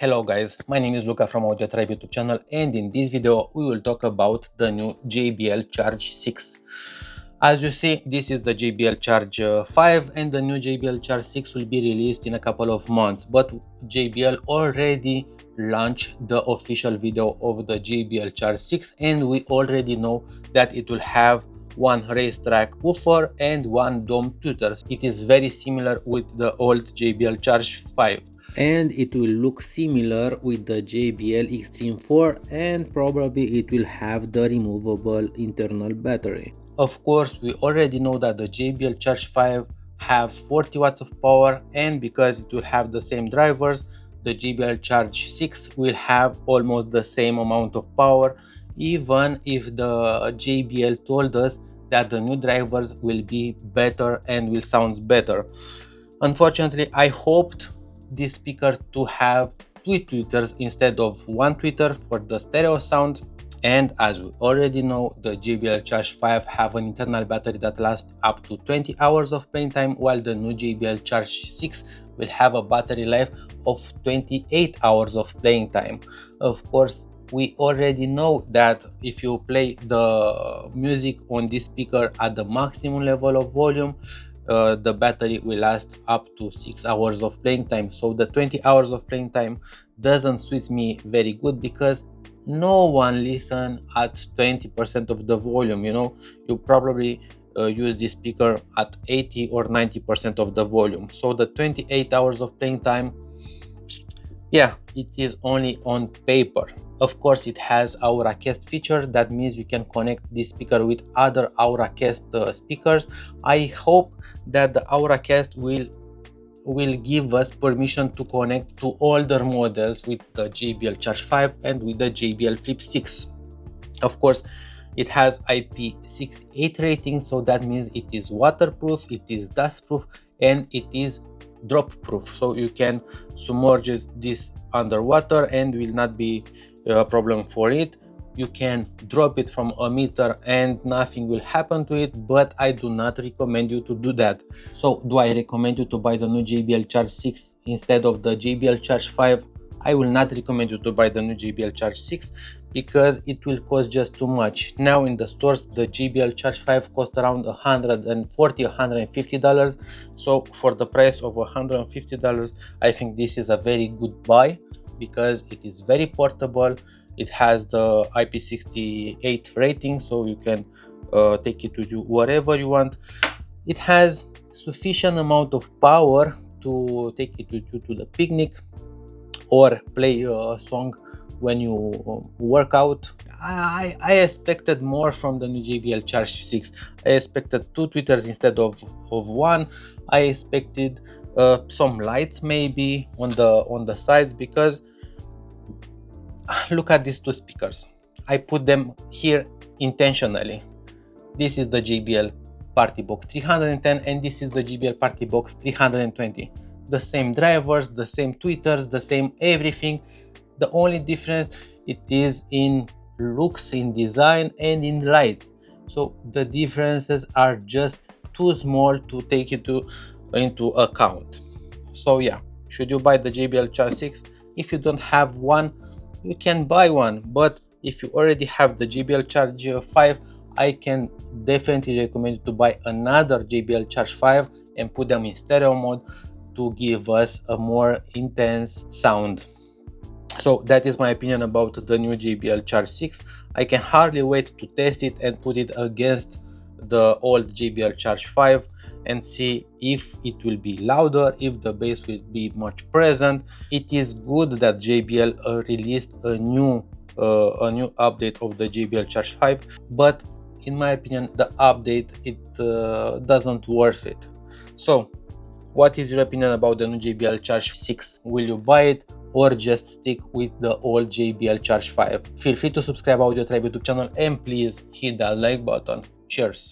Hello guys, my name is Luca from AudioTribe YouTube channel, and in this video we will talk about the new JBL Charge 6. As you see, this is the JBL Charge 5 and the new JBL Charge 6 will be released in a couple of months, but JBL already launched the official video of the JBL Charge 6 and we already know that it will have one racetrack woofer and one dome tweeter. It is very similar with the old JBL Charge 5. And it will look similar with the JBL Extreme 4, and probably it will have the removable internal battery. Of course, we already know that the JBL Charge 5 have 40 watts of power, and because it will have the same drivers, the JBL Charge 6 will have almost the same amount of power, even if the JBL told us that the new drivers will be better and will sound better. Unfortunately, I hoped this speaker to have two tweeters instead of one tweeter for the stereo sound, and as we already know, the JBL Charge 5 have an internal battery that lasts up to 20 hours of playing time, while the new JBL Charge 6 will have a battery life of 28 hours of playing time. Of course, we already know that if you play the music on this speaker at the maximum level of volume, the battery will last up to 6 hours of playing time. So the 20 hours of playing time doesn't suit me very good, because no one listen at 20% of the volume. You probably use this speaker at 80 or 90% of the volume. So the 28 hours of playing time, yeah, it is only on paper. Of course, it has AuraCast feature. That means you can connect this speaker with other AuraCast speakers. I hope that the AuraCast will give us permission to connect to older models with the JBL Charge 5 and with the JBL Flip 6. Of course, it has IP68 rating, so that means it is waterproof, it is dustproof, and it is drop proof, so you can submerge this underwater and will not be a problem for it. You can drop it from a meter and nothing will happen to it, but I do not recommend you to do that. So do I recommend you to buy the new JBL Charge 6 instead of the JBL Charge 5? I will not recommend you to buy the new JBL Charge 6 because it will cost just too much. Now in the stores, the JBL Charge 5 costs around $140–150. So for the price of $150, I think this is a very good buy because it is very portable. It has the IP68 rating, so you can take it with you wherever you want. It has sufficient amount of power to take it with you to the picnic or play a song when you work out. I expected more from the new JBL Charge 6. I expected two tweeters instead of one. I expected some lights maybe on the sides, because look at these two speakers. I put them here intentionally. This is the JBL Party Box 310 and this is the JBL Party Box 320. The same drivers, the same tweeters, the same everything. The only difference it is in looks, in design, and in lights. So the differences are just too small to take it into account. So yeah, should you buy the JBL Charge 6? If you don't have one, you can buy one, but if you already have the JBL Charge 5, I can definitely recommend you to buy another JBL Charge 5 and put them in stereo mode to give us a more intense sound. So that is my opinion about the new JBL Charge 6. I can hardly wait to test it and put it against the old JBL Charge 5 and see if it will be louder, if the bass will be much present. It is good that JBL released a new update of the JBL Charge 5, but in my opinion the update doesn't worth it. So what is your opinion about the new JBL Charge 6? Will you buy it or just stick with the old JBL Charge 5? Feel free to subscribe to AudioTribe YouTube channel and please hit that like button. Cheers!